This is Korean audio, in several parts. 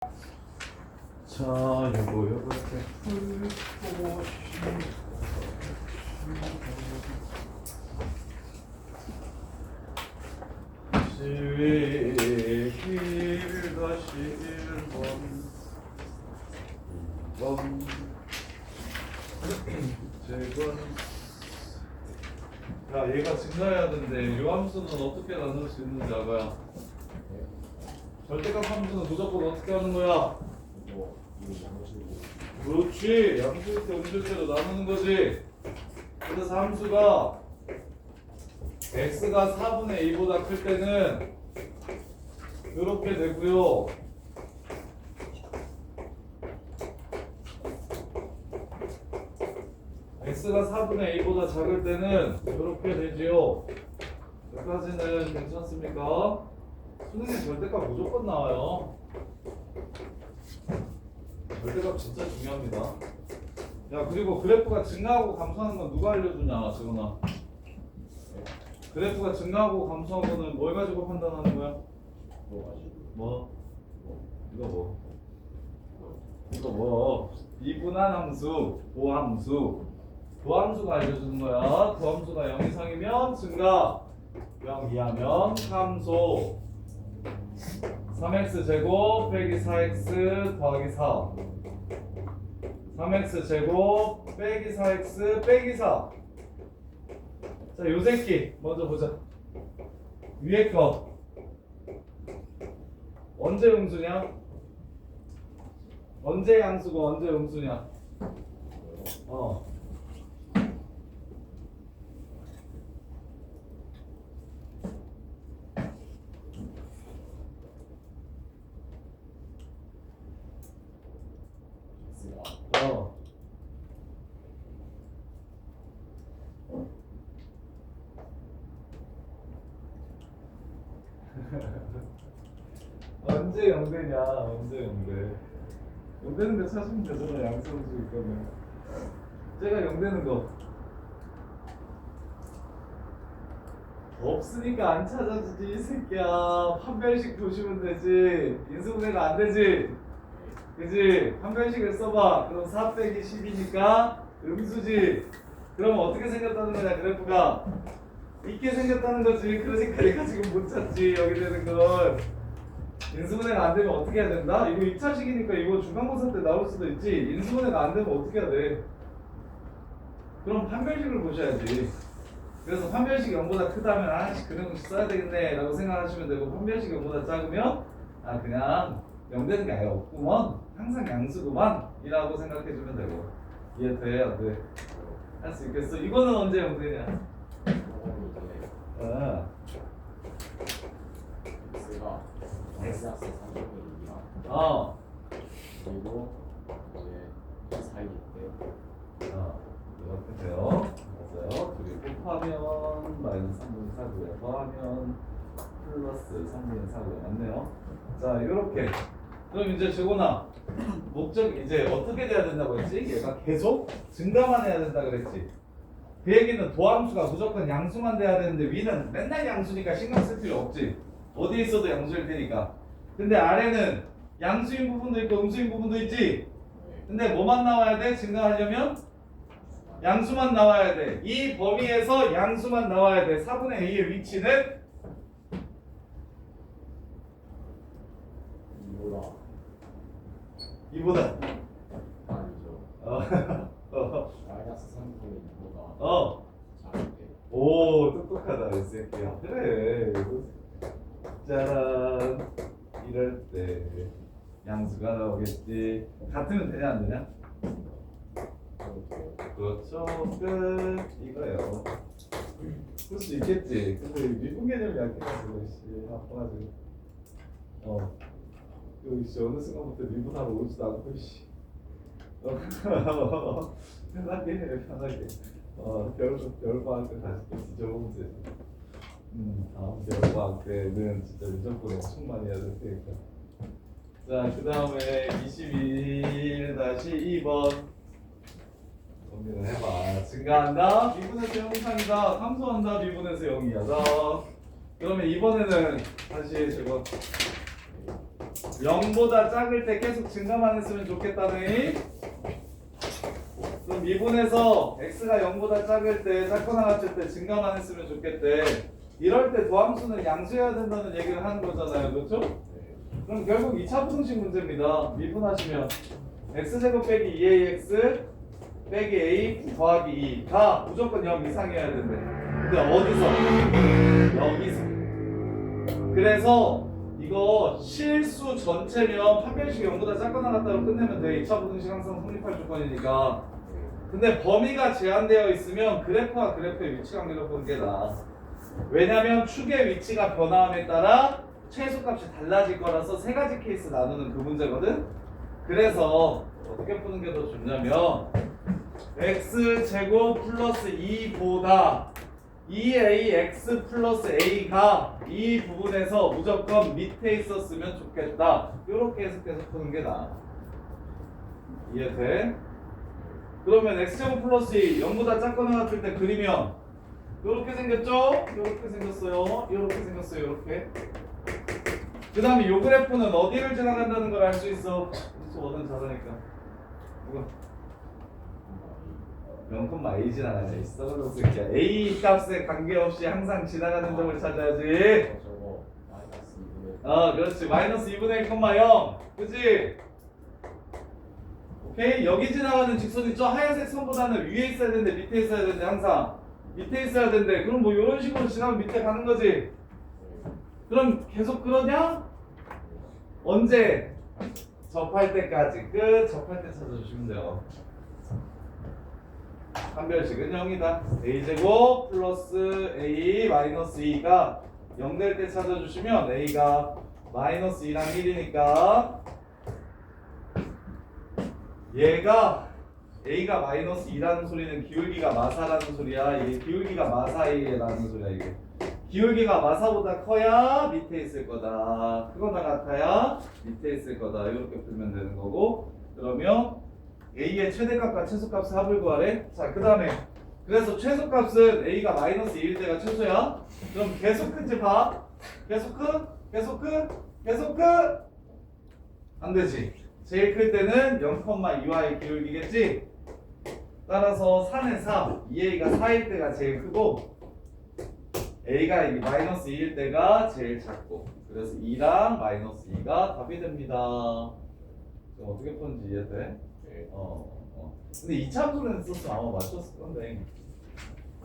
자, 요거 이렇게 풀고 시위 1-1번 2번 제건. 야, 얘가 증가해야 되는데 이 함수는 어떻게 나눌 수 있는지 알아야. 절대값 함수는 무조건 어떻게 하는 거야? 그렇지, 양수일 때 음수일때로 나누는 거지. 그래서 함수가 x가 4분의 2보다 클 때는 이렇게 되고요. x가 4분의 2보다 작을 때는 이렇게 되지요. 여기까지는 괜찮습니까? 수능에 절대값 무조건 나와요. 절대값 진짜 중요합니다. 야, 그리고 그래프가 증가하고 감소하는 건 누가 알려주냐, 지훈아? 그래프가 증가하고 감소한 거는 뭘 가지고 판단하는 거야? 뭐? 이거 뭐? 이거 뭐? 비분한 함수, 도함수. 도함수가 알려주는 거야. 도함수가 0 이상이면 증가, 0 이하면 감소. 3x 제곱 빼기 4x 더하기 4. 3x 제곱 빼기 4x 빼기 4. 자, 요 새끼 먼저 보자. 위에 거 언제 음수냐? 언제 양수고 언제 음수냐? 언제 0되냐? 언제 0돼? 0되는 거 찾으면 되잖아. 양수음수 있거든. 제가 0되는 거 없으니까 안 찾아주지 이 새끼야. 판별식 보시면 되지. 인수분해가 안 되지. 그지? 판별식을 써봐. 그럼 4 빼기 10이니까 음수지. 그럼 어떻게 생겼다는 거냐, 그래프가? 있게 생겼다는 거지. 그러니까 내가 지금 못 찾지, 여기 되는 걸. 인수분해가 안 되면 어떻게 해야 된다? 이거 2차식이니까 이거 중간고사 때 나올 수도 있지. 인수분해가 안 되면 어떻게 해야 돼? 그럼 판별식을 보셔야지. 그래서 판별식이 0보다 크다면 아씨 그 정도씩 써야 되겠네 라고 생각하시면 되고, 판별식이 0보다 작으면 아 그냥 0 되는 게 아예 없구먼, 항상 양수구만 이라고 생각해주면 되고. 이해돼? 안 돼? 할 수 있겠어? 이거는 언제 0 되냐? x가 x 플러스 3분의 2랑 그리고 이제 사이일 때 이렇게 돼요. 맞아요. 둘이 곱하면 마이너스 3분의 4고요. 더하면 플러스 3분의 4고요. 맞네요. 자, 이렇게. 그럼 이제 재곤아, 목적 이제 어떻게 돼야 된다고 했지? 얘가 계속 증가만 해야 된다 그랬지. 그 얘기는 도함수가 무조건 양수만 돼야 되는데 위는 맨날 양수니까 신경 쓸 필요 없지. 어디에 있어도 양수일 테니까. 근데 아래는 양수인 부분도 있고 음수인 부분도 있지. 근데 뭐만 나와야 돼? 증가하려면 양수만 나와야 돼. 이 범위에서 양수만 나와야 돼. 4분의 2의 위치는 이보다 아니죠. 마이너스 3분의 2보다 작을 때. 오, 똑똑하다 이 새끼야. 그래. 짜란. 이럴 때 양수가 나오겠지. 같으면 되냐 안 되냐? 그렇죠. 끝. 이거예요. 그럴 수 있겠지. 근데 미분 개념이 약해가지고 씨 아파가지고. 여기 씨 어느 순간부터 미분하러 오지도 않고 씨. 편하게 해, 편하게. 겨울방학 때 다시 또 뒤져보면 되지. 다음 겨울방학 때는 진짜 무조건 엄청 많이 해야 될 테니까. 자, 그 다음에 21-2번 정리를 해봐. 증가한다, 미분에서 0 이상이다, 감소한다, 미분에서 0 이하다. 그러면 이번에는 다시 저거 0보다 작을 때 계속 증가만 했으면 좋겠다네. 그럼 미분에서 x가 0보다 작을 때, 작거나 같을 때 증가만 했으면 좋겠대. 이럴 때 도함수는 양수해야 된다는 얘기를 하는 거잖아요. 그렇죠? 그럼 결국 2차 부등식 문제입니다. 미분하시면 x제곱 빼기 2ax 빼기 a 더하기 2가 무조건 0 이상이어야 된대. 근데 어디서? 여기서. 그래서 이거 실수 전체면 판별식 0보다 작거나 같다로 끝내면 돼. 2차 부등식 항상 성립할 조건이니까. 근데 범위가 제한되어 있으면 그래프와 그래프의 위치 관계를 보는 게 나아. 왜냐면 축의 위치가 변화함에 따라 최소값이 달라질 거라서 세 가지 케이스 나누는 그 문제거든. 그래서 어떻게 푸는 게 더 좋냐면 x제곱 플러스 2보다 2ax 플러스 a가 이 부분에서 무조건 밑에 있었으면 좋겠다. 이렇게 해석해서 푸는 게 나아. 이해돼? 그러면 x제곱 플러스 2 0보다 작거나 같을 때 그리면 이렇게 생겼죠? 이렇게 생겼어요. 이렇게 생겼어요. 이렇게. 그 다음에 이 그래프는 어디를 지나간다는 걸 알 수 있어. 원은 잘하니까. 이거 0,a 지나가냐 있어. 그럼 새끼야. a 값에 관계없이 항상 지나가는 점을 찾아야지. 저거 마이너스 2분의 그렇지. 마이너스 2분의 1,0. 그치? 오케이. 여기 지나가는 직선이 저 하얀색 선보다는 위에 있어야 되는데 밑에 있어야 되는데 항상 밑에 있어야 되는데 그럼 뭐 이런 식으로 지나면 밑에 가는 거지. 그럼 계속 그러냐? 언제? 접할 때까지 끝. 접할 때 찾아주시면 돼요. 판별식은 0이다. a제곱 플러스 a 마이너스 2가 0 될 때 찾아주시면 a가 마이너스 2랑 1이니까 얘가 a가 마이너스 2라는 소리는 기울기가 마사라는 소리야. 이게 기울기가 마사이라는 소리야. 이게 기울기가 마사보다 커야 밑에 있을 거다. 크거나 같아야 밑에 있을 거다. 이렇게 풀면 되는 거고. 그러면 a의 최대값과 최소값을 합을 구하래. 자, 그 다음에 그래서 최소값은 a가 마이너스 2일 때가 최소야. 그럼 계속 큰지 봐. 계속 크? 계속 크? 계속 크? 안 되지. 제일 클 때는 0,2와의 기울기겠지. 따라서 4는 3, 2a가 4일 때가 제일 크고 a가 이 마이너스 2일 때가 제일 작고. 그래서 2랑 마이너스 2가 답이 됩니다. 그럼 어떻게 푸는지 이해돼? 근데 2차 함수는 썼으면 아마 맞췄을 건데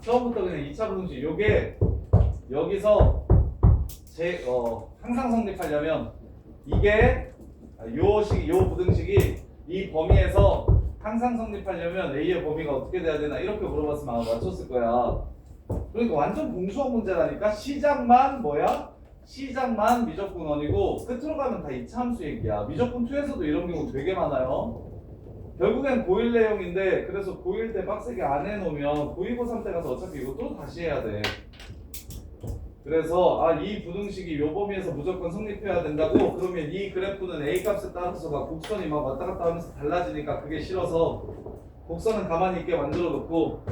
처음부터 그냥 2차 부등식 요게 여기서 항상 성립하려면 이게 요 부등식이 이 범위에서 항상 성립하려면 A의 범위가 어떻게 돼야 되나 이렇게 물어봤으면 아마 맞췄을 거야. 그러니까 완전 공수학 문제라니까. 시작만 뭐야? 시작만 미적분 원이고 끝으로 가면 다 2차 함수 얘기야. 미적분 2에서도 이런 경우 되게 많아요. 결국엔 고1 내용인데 그래서 고1 때 빡세게 안 해놓으면 고2, 고3 때 가서 어차피 이거 또 다시 해야 돼. 그래서 이 부등식이 요 범위에서 무조건 성립해야 된다고. 그러면 이 그래프는 a 값에 따라서 막 곡선이 막 왔다 갔다 하면서 달라지니까 그게 싫어서 곡선은 가만히 있게 만들어 놓고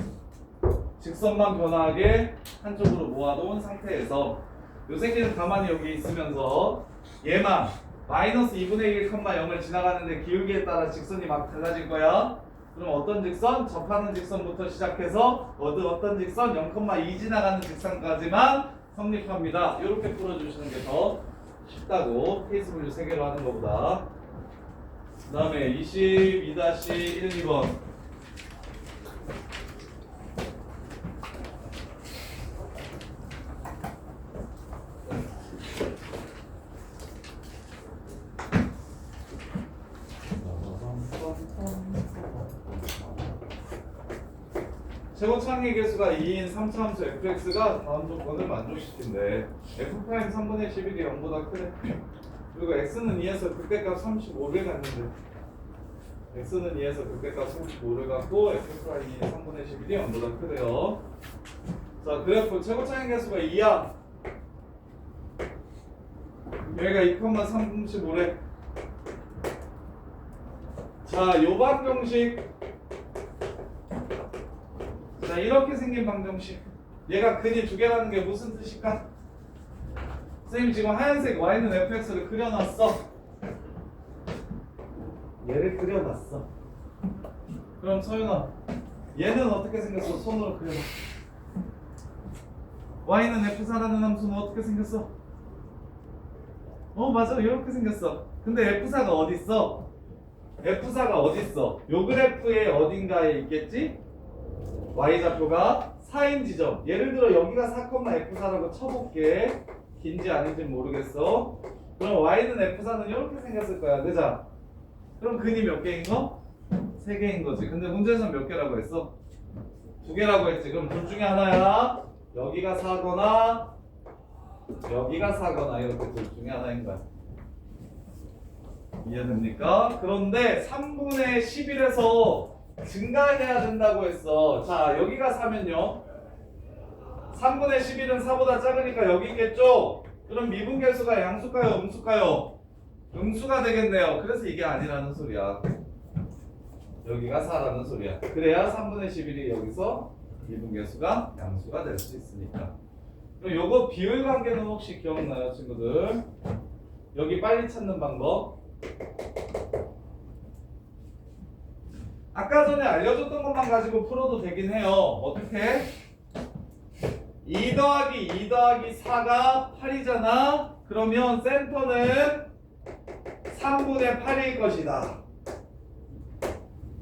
직선만 변화하게 한쪽으로 모아놓은 상태에서 요 새끼는 가만히 여기 있으면서 얘만 마이너스 2분의 1, 0을 지나가는데 기울기에 따라 직선이 막 달라질 거야. 그럼 어떤 직선? 접하는 직선부터 시작해서 어떤 직선? 0,2 지나가는 직선까지만 성립합니다. 이렇게 풀어주시는 게 더 쉽다고. 케이스 분류 3개로 하는 것보다. 그 다음에 22-1, 2번. 최고 창의 개수가 2인 3차 함수 fx가 다음 조건을 만족시킨대. f' 3분의 11이 0보다 크대. 그리고 x는 2에서 극대값 35를 갖는데 x는 2에서 극대값 35를 갖고 f'이 3분의 11이 0보다 크대요. 자, 그래프 최고 창의 개수가 2야. 얘가 2,35래. 자, 요 방정식. 자, 이렇게 생긴 방정식. 얘가 근이 두 개라는 게 무슨 뜻일까? 선생님 지금 하얀색 y는 fx를 그려놨어. 얘를 그려놨어. 그럼 서윤아, 얘는 어떻게 생겼어? 손으로 그려봐. y는 f4라는 함수는 어떻게 생겼어? 맞아, 이렇게 생겼어. 근데 f4가 어디 있어? f4가 어디 있어? 요 그래프의 어딘가에 있겠지? y좌표가 4인 지점. 예를 들어 여기가 4,f4라고 쳐볼게. 긴지 아닌지 모르겠어. 그럼 y는 f4는 이렇게 생겼을 거야. 그죠? 그럼 근이 몇 개인 거? 3개인 거지. 근데 문제에서 몇 개라고 했어? 2개라고 했지. 그럼 둘 중에 하나야. 여기가 4거나 여기가 4거나 이렇게 둘 중에 하나인 거야. 이해됩니까? 그런데 3분의 11에서 증가해야 된다고 했어. 자, 여기가 4면요. 3분의 11은 4보다 작으니까 여기 있겠죠? 그럼 미분계수가 양수일까요? 음수일까요? 음수가 되겠네요. 그래서 이게 아니라는 소리야. 여기가 4라는 소리야. 그래야 3분의 11이 여기서 미분계수가 양수가 될 수 있으니까. 그럼 요거 비율 관계는 혹시 기억나요, 친구들? 여기 빨리 찾는 방법. 아까 전에 알려줬던 것만 가지고 풀어도 되긴 해요. 어떻게? 2 더하기 2 더하기 4가 8이잖아. 그러면 센터는 3분의 8일 것이다.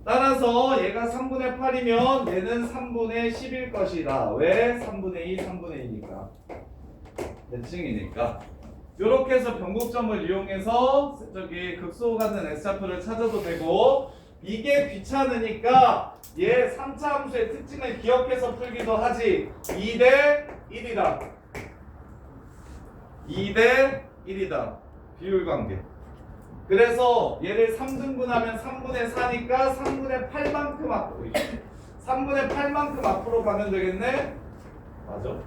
따라서 얘가 3분의 8이면 얘는 3분의 10일 것이다. 왜? 3분의 2, 3분의 2니까. 대칭이니까. 이렇게 해서 변곡점을 이용해서 저기 극소 갖는 x좌표를 찾아도 되고, 이게 귀찮으니까 얘 3차 함수의 특징을 기억해서 풀기도 하지. 2대 1이다. 2대 1이다. 비율 관계. 그래서 얘를 3등분하면 3분의 4니까 3분의 8만큼 앞으로 3분의 8만큼 앞으로 가면 되겠네? 맞아.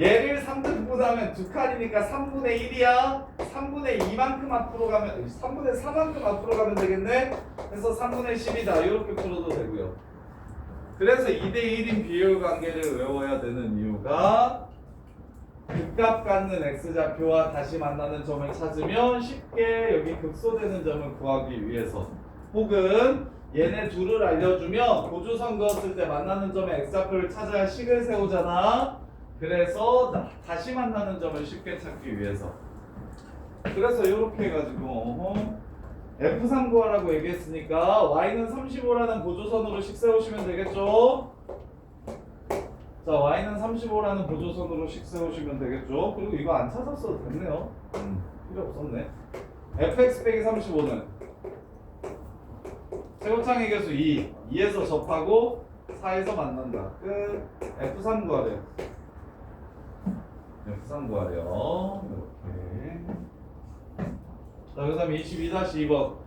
얘를 3등분하면 2칸이니까 3분의 1이야. 3분의 2만큼 앞으로 가면 3분의 4만큼 앞으로 가면 되겠네? 그래서 3분의 10이다. 이렇게 풀어도 되고요. 그래서 2대 1인 비율 관계를 외워야 되는 이유가 극값 갖는 x좌표와 다시 만나는 점을 찾으면 쉽게 여기 극소되는 점을 구하기 위해서, 혹은 얘네 둘을 알려주면 고주선 그었을 때 만나는 점의 x좌표를 찾아야 식을 세우잖아. 그래서 다시 만나는 점을 쉽게 찾기 위해서. 그래서 이렇게 해가지고 F3 구하라고 얘기했으니까 y는 35라는 고조선으로 식 세우시면 되겠죠. 자, y는 35라는 고조선으로 식 세우시면 되겠죠. 그리고 이거 안 찾았어도 됐네요. 필요 없었네. fx 빼기 35는 최고창의 개수 2, 2에서 접하고 4에서 만난다. 끝. F3 구하래요. F3 구하래요. 이렇게. 자, 그 다음에 22-2번.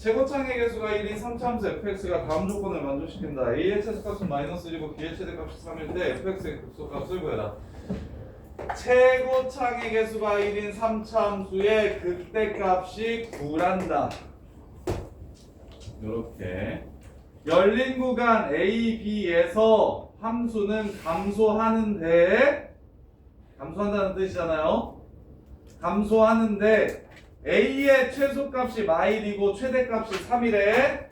최고창의 개수가 1인 3차 함수 fx가 다음 조건을 만족시킨다. a의 최소값은 마이너스 1이고 b의 최대값이 3일 때 fx의 극소값을 구해라. 최고창의 개수가 1인 3차 함수의 극대값이 9란다. 이렇게 열린 구간 A, B에서 함수는 감소하는데, 감소한다는 뜻이잖아요. 감소하는데 A의 최소값이 마일이고 최대값이 3이래.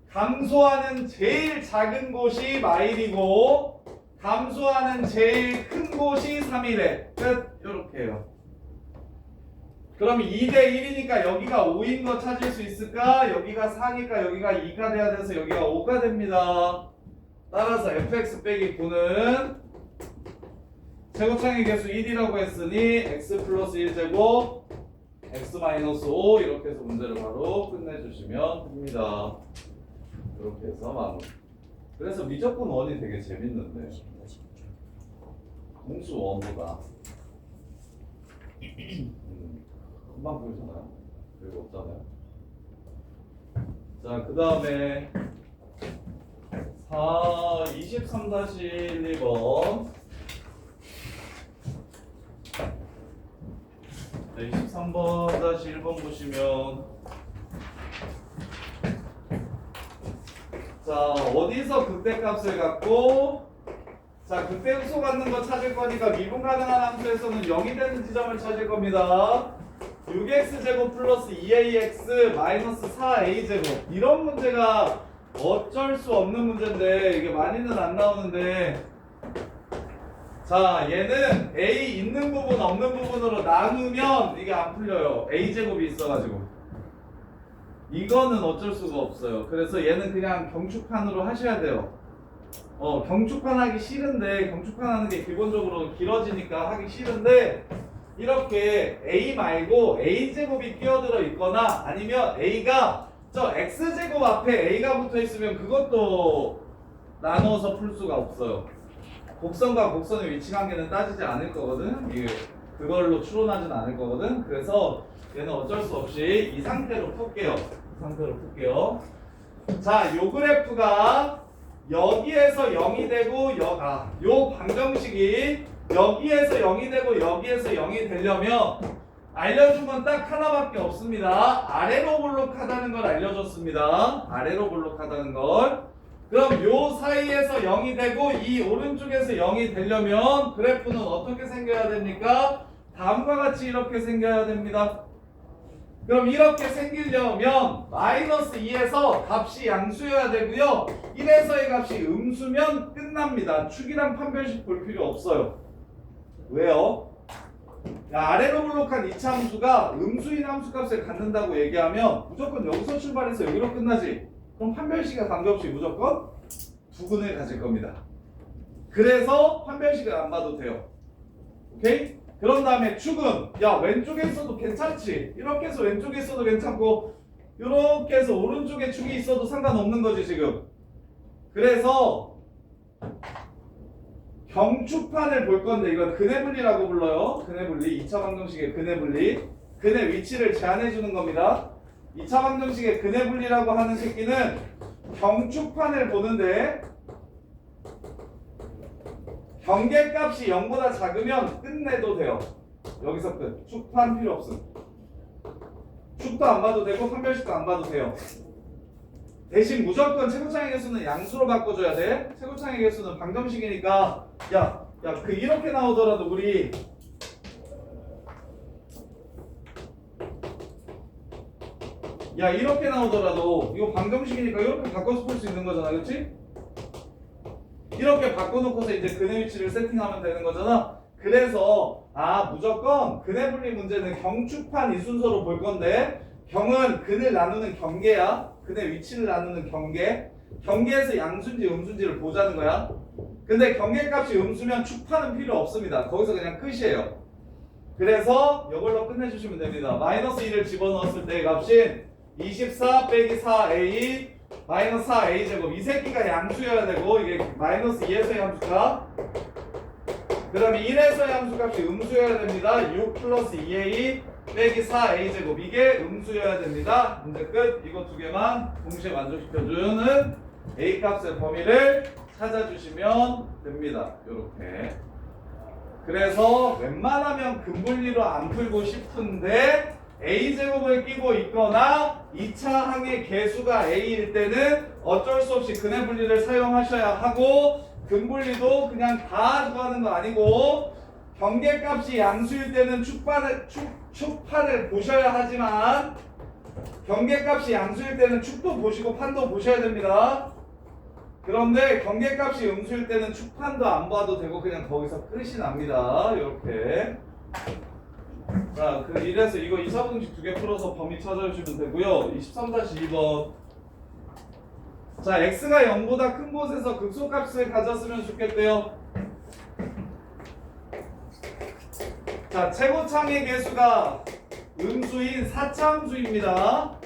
감소하는 제일 작은 곳이 마일이고 감소하는 제일 큰 곳이 3이래. 끝. 이렇게 해요. 그럼 2대 1이니까 여기가 5인 거 찾을 수 있을까? 여기가 4니까 여기가 2가 돼야 돼서 여기가 5가 됩니다. 따라서 fx 빼기 9는 최고창의 개수 1이라고 했으니 x 플러스 1제곱 x 마이너스 5 이렇게 해서 문제를 바로 끝내주시면 됩니다. 이렇게 해서 마무리. 그래서 미적분 원이 되게 재밌는데 공수 원보다 금방 보이잖아요. 별거 없잖아요. 자, 그 다음에 23-1번 23번-1번 보시면, 자, 어디서 극대값을 갖고 자, 극대음수 갖는 거 찾을 거니까 미분 가능한 함수에서는 0이 되는 지점을 찾을 겁니다. 6x제곱 플러스 2ax 마이너스 4a제곱. 이런 문제가 어쩔 수 없는 문제인데 이게 많이는 안 나오는데, 자, 얘는 a 있는 부분 없는 부분으로 나누면 이게 안 풀려요. a제곱이 있어가지고. 이거는 어쩔 수가 없어요. 그래서 얘는 그냥 경축판으로 하셔야 돼요. 경축판 하기 싫은데, 경축판 하는 게 기본적으로 길어지니까 하기 싫은데, 이렇게 a 말고 a제곱이 끼어들어 있거나 아니면 a가 저 x제곱 앞에 a가 붙어 있으면 그것도 나눠서 풀 수가 없어요. 곡선과 곡선의 위치 관계는 따지지 않을 거거든. 이게 그걸로 추론하진 않을 거거든. 그래서 얘는 어쩔 수 없이 이 상태로 풀게요. 이 상태로 풀게요. 자, 요 그래프가 여기에서 0이 되고 요 방정식이 여기에서 0이 되고 여기에서 0이 되려면 알려준 건 딱 하나밖에 없습니다. 아래로 볼록하다는 걸 알려줬습니다. 아래로 볼록하다는 걸. 그럼 요 사이에서 0이 되고 이 오른쪽에서 0이 되려면 그래프는 어떻게 생겨야 됩니까? 다음과 같이 이렇게 생겨야 됩니다. 그럼 이렇게 생기려면 마이너스 2에서 값이 양수여야 되고요. 1에서의 값이 음수면 끝납니다. 축이랑 판별식 볼 필요 없어요. 왜요? 아래로 볼록한 이차함수가 음수인 함수값을 갖는다고 얘기하면 무조건 여기서 출발해서 여기로 끝나지. 그럼 판별식과 관계없이 무조건 두근을 가질 겁니다. 그래서 판별식을 안 봐도 돼요. 오케이? 그런 다음에 축은 왼쪽에 있어도 괜찮지. 이렇게 해서 왼쪽에 있어도 괜찮고 이렇게 해서 오른쪽에 축이 있어도 상관없는 거지 지금. 그래서 경축판을 볼 건데 이건 근해분리라고 불러요. 근해분리. 2차 방정식의 근해분리. 근해 위치를 제한해 주는 겁니다. 2차 방정식의 근해분리라고 하는 새끼는 경축판을 보는데 경계값이 0보다 작으면 끝내도 돼요. 여기서 끝. 축판 필요 없음. 축도 안 봐도 되고 판별식도 안 봐도 돼요. 대신 무조건 최고창의 개수는 양수로 바꿔줘야 돼. 최고창의 개수는 방정식이니까 그 이렇게 나오더라도 우리 이렇게 나오더라도 이거 방정식이니까 이렇게 바꿔서 풀 수 있는 거잖아. 그렇지? 이렇게 바꿔놓고서 이제 근해 위치를 세팅하면 되는 거잖아. 그래서 무조건 근해분리 문제는 경축판 이 순서로 볼 건데 경은 근을 나누는 경계야. 근해 위치를 나누는 경계. 경계에서 양수인지 음수인지를 보자는 거야. 근데 경계값이 음수면 축판은 필요 없습니다. 거기서 그냥 끝이에요. 그래서 이걸로 끝내주시면 됩니다. 마이너스 2를 집어넣었을 때의 값인 24 빼기 4a 마이너스 4a 제곱. 이 새끼가 양수여야 되고 이게 마이너스 2에서의 함수가, 그 다음에 1에서의 함수값이 음수여야 됩니다. 6 플러스 2a 빼기 4a 제곱. 이게 음수여야 됩니다. 문제 끝. 이거 두 개만 동시에 만족시켜주는 a 값의 범위를 찾아주시면 됩니다. 요렇게. 그래서 웬만하면 근분리로 안 풀고 싶은데 a제곱을 끼고 있거나 2차 항의 개수가 a일 때는 어쩔 수 없이 근해분리를 사용하셔야 하고, 근분리도 그냥 다 구하는 거 아니고 경계값이 양수일 때는 축판을 보셔야 하지만 경계값이 양수일 때는 축도 보시고 판도 보셔야 됩니다. 그런데 경계값이 음수일 때는 축판도 안 봐도 되고 그냥 거기서 끝이 납니다. 이렇게. 자, 이래서 이거 2차분식 두 개 풀어서 범위 찾아주시면 되고요. 23-2번. 자, x가 0보다 큰 곳에서 극소값을 가졌으면 좋겠대요. 자, 최고창의 개수가 음수인 4차함수입니다.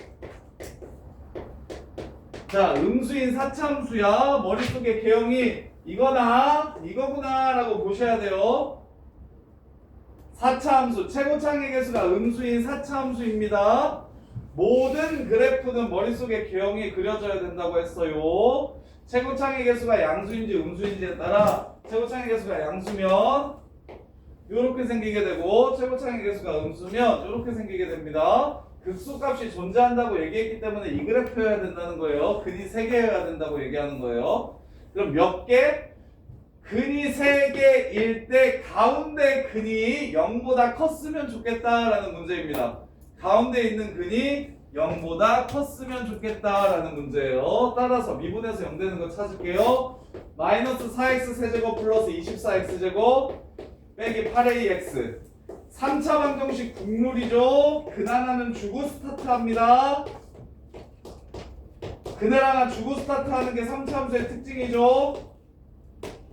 자, 음수인 4차함수야. 머릿속에 개형이 이거나 이거구나 라고 보셔야 돼요. 4차함수, 최고창의 개수가 음수인 4차함수입니다. 모든 그래프는 머릿속에 개형이 그려져야 된다고 했어요. 최고창의 개수가 양수인지 음수인지에 따라 최고창의 개수가 양수면 이렇게 생기게 되고 최고창의 개수가 음수면 이렇게 생기게 됩니다. 극소값이 존재한다고 얘기했기 때문에 이 그래프여야 된다는 거예요. 근이 3개여야 된다고 얘기하는 거예요. 그럼 몇 개? 근이 3개일 때 가운데 근이 0보다 컸으면 좋겠다라는 문제입니다. 가운데 있는 근이 0보다 컸으면 좋겠다라는 문제예요. 따라서 미분에서 0 되는 거 찾을게요. 마이너스 4x 세제곱 플러스 24x 제곱 빼기 8ax 3차 방정식 국룰이죠. 근 하나는 주고 스타트합니다. 근을 하나 주고 스타트하는 게 3차 함수의 특징이죠.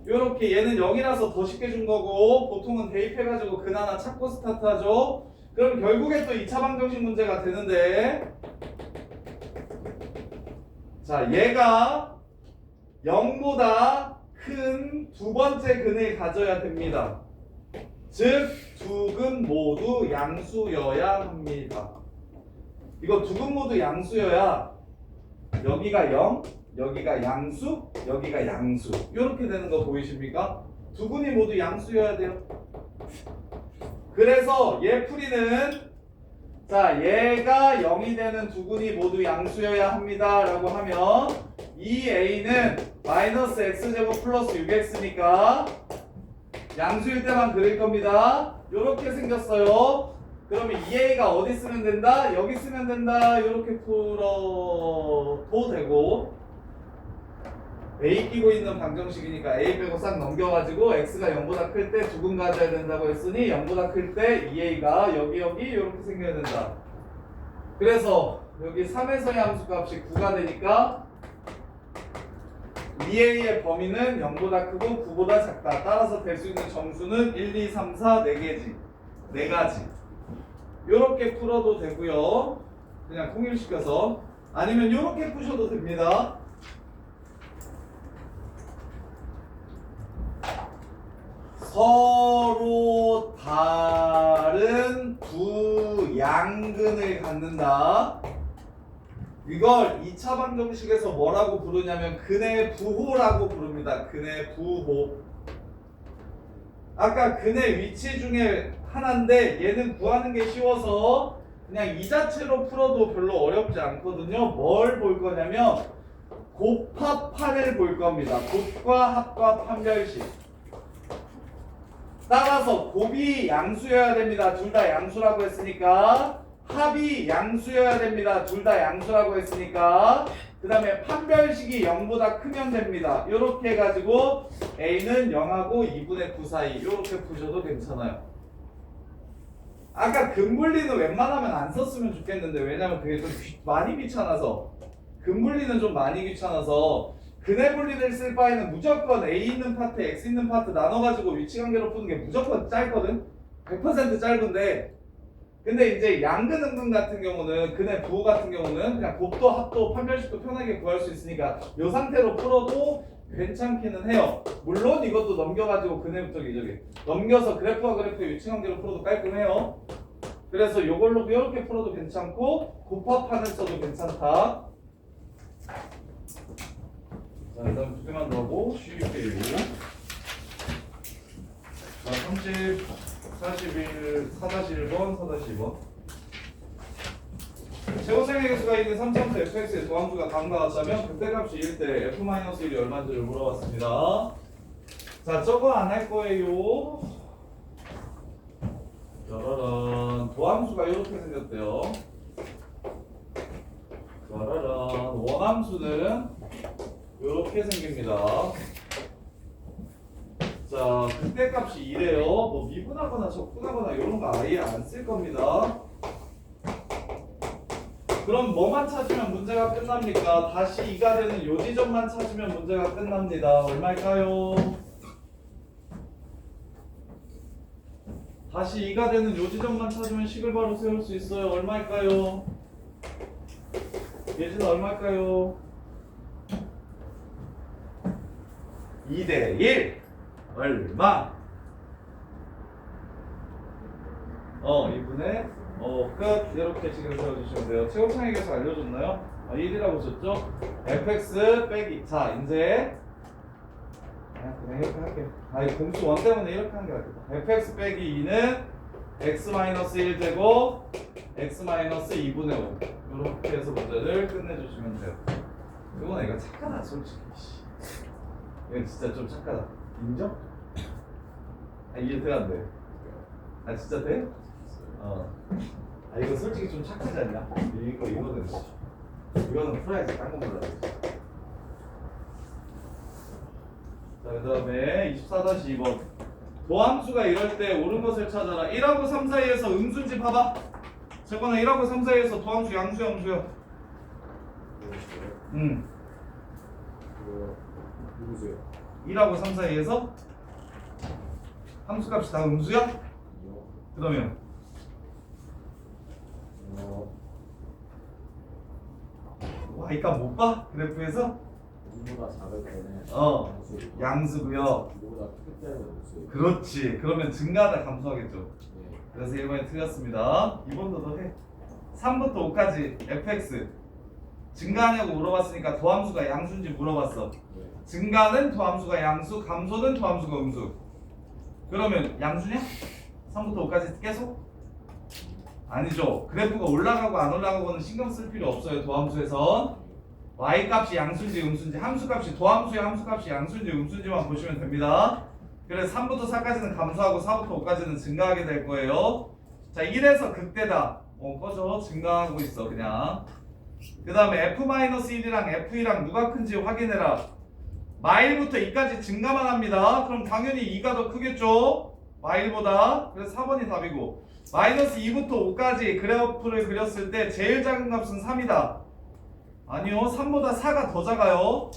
요렇게 얘는 0이라서 더 쉽게 준 거고 보통은 대입해가지고 근 하나 찾고 스타트하죠. 그럼 결국에 또 2차 방정식 문제가 되는데 자 얘가 0보다 큰 두 번째 근을 가져야 됩니다. 즉 두 근 모두 양수여야 합니다. 이거 두 근 모두 양수여야 여기가 0, 여기가 양수, 여기가 양수 이렇게 되는 거 보이십니까? 두 근이 모두 양수여야 돼요. 그래서 얘 풀이는 자 얘가 0이 되는 두 근이 모두 양수여야 합니다 라고 하면 이 a는 마이너스 x제곱 플러스 6x니까 양수일 때만 그릴 겁니다. 요렇게 생겼어요. 그러면 이 a가 어디 쓰면 된다? 여기 쓰면 된다. 요렇게 풀어도 되고 a 끼고 있는 방정식이니까 a 빼고 싹 넘겨가지고 x가 0보다 클 때 두 근 가져야 된다고 했으니 0보다 클 때 2a가 여기 요렇게 생겨야 된다. 그래서 여기 3에서의 함수값이 9가 되니까 2a의 범위는 0보다 크고 9보다 작다. 따라서 될 수 있는 정수는 1, 2, 3, 4, 4개지. 4가지. 요렇게 풀어도 되고요. 그냥 통일시켜서. 아니면 요렇게 푸셔도 됩니다. 서로 다른 두 양근을 갖는다. 이걸 2차 방정식에서 뭐라고 부르냐면 근의 부호라고 부릅니다. 근의 부호. 아까 근의 위치 중에 하나인데 얘는 구하는 게 쉬워서 그냥 이 자체로 풀어도 별로 어렵지 않거든요. 뭘 볼 거냐면 곱합판을 볼 겁니다. 곱과 합과 판별식. 따라서 곱이 양수여야 됩니다. 둘 다 양수라고 했으니까. 합이 양수여야 됩니다. 둘 다 양수라고 했으니까. 그 다음에 판별식이 0보다 크면 됩니다. 이렇게 해가지고 a는 0하고 2분의 9 사이 이렇게 푸셔도 괜찮아요. 아까 근분리는 웬만하면 안 썼으면 좋겠는데 왜냐면 그게 좀 많이 귀찮아서 근분리는 좀 많이 귀찮아서 근의 분리를 쓸 바에는 무조건 a 있는 파트, x 있는 파트 나눠가지고 위치관계로 푸는 게 무조건 짧거든? 100% 짧은데 근데 이제 양근 음근 같은 경우는 근의 부호 같은 경우는 그냥 곱도 합도 판별식도 편하게 구할 수 있으니까 이 상태로 풀어도 괜찮기는 해요. 물론 이것도 넘겨가지고 근해부터 저기 넘겨서 그래프와 그래프의 위치관계로 풀어도 깔끔해요. 그래서 이걸로 이렇게 풀어도 괜찮고 곱합판을 써도 괜찮다. 자, 일단 두 개만 더 하고 쉬울게요. 자, 30, 41, 4-1번, 4-2번. 최고생의 개수가 있는 3차함수 fx의 도함수가 다음과 같다면 극대값이 1때 f-1이 얼마인지를 물어봤습니다. 자, 저거 안 할 거예요. 짜라란. 도함수가 이렇게 생겼대요. 짜라란. 원함수는 이렇게 생깁니다. 자, 극대값이 2래요. 뭐 미분하거나 적분하거나 이런 거 아예 안 쓸 겁니다. 그럼 뭐만 찾으면 문제가 끝납니까? 다시 2가 되는 요 지점만 찾으면 문제가 끝납니다. 얼마일까요? 다시 2가 되는 요 지점만 찾으면 식을 바로 세울 수 있어요. 얼마일까요? 예진 얼마일까요? 2대1 얼마? 2분의 끝. 이렇게 지금 세워주시면 돼요. 최고창의 개수 알려줬나요? 1이라고 줬죠? fx 빼기. 자, 이제 그냥 이렇게 할게요. 이 공수 원 때문에 이렇게 하는 게 낫겠다. fx 빼기 2는 x-1제곱 x-2분의 5 이렇게 해서 문제를 끝내주시면 돼요. 이건 애가 착하다 솔직히. 이건 진짜 좀 착하다. 인정? 아 이해 돼 안 돼? 아 진짜 돼? 어. 아 이거 솔직히 좀 착하지 않냐? 이거는 이거는 풀어야지. 딴거 몰라. 자 그다음에 24-2번 도함수가 이럴 때 옳은 것을 찾아라. 1하고 3 사이에서 음수인지 봐봐. 저거는 1하고 3 사이에서 도함수 양수야 음수야? 응. 누구세요? 1하고 3 사이에서 함수값이 다 음수야? 그러면 y값 못 봐? 그래프에서? 이보다 작을 때는 양수이고, 양수고요. 이보다 클 때는 음수예요. 그렇지. 그러면 증가하다 감소하겠죠. 네. 그래서 1번이 틀렸습니다. 2번도 더 해. 3부터 5까지 fx 증가하냐고 물어봤으니까 도함수가 양수인지 물어봤어. 네. 증가는 도함수가 양수, 감소는 도함수가 음수. 그러면 양수냐? 3부터 5까지 계속? 아니죠. 그래프가 올라가고 안 올라가고는 신경 쓸 필요 없어요. 도함수에선 y값이 양수인지 음수인지, 함수값이 도함수의 함수값이 양수인지 음수인지만 보시면 됩니다. 그래서 3부터 4까지는 감소하고 4부터 5까지는 증가하게 될 거예요. 자 1에서 극대다. 꺼져. 증가하고 있어 그냥. 그 다음에 f-1이랑 f2랑 누가 큰지 확인해라. 마일부터 2까지 증가만 합니다. 그럼 당연히 2가 더 크겠죠? 마일보다. 그래서 4번이 답이고, 마이너스 2부터 5까지 그래프를 그렸을 때 제일 작은 값은 3이다. 아니요, 3보다 4가 더 작아요.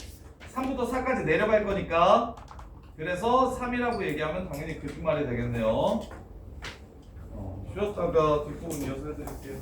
3부터 4까지 내려갈 거니까. 그래서 3이라고 얘기하면 당연히 거짓말이 되겠네요. 쉬었다가 뒷부분 이어서 해드릴게요.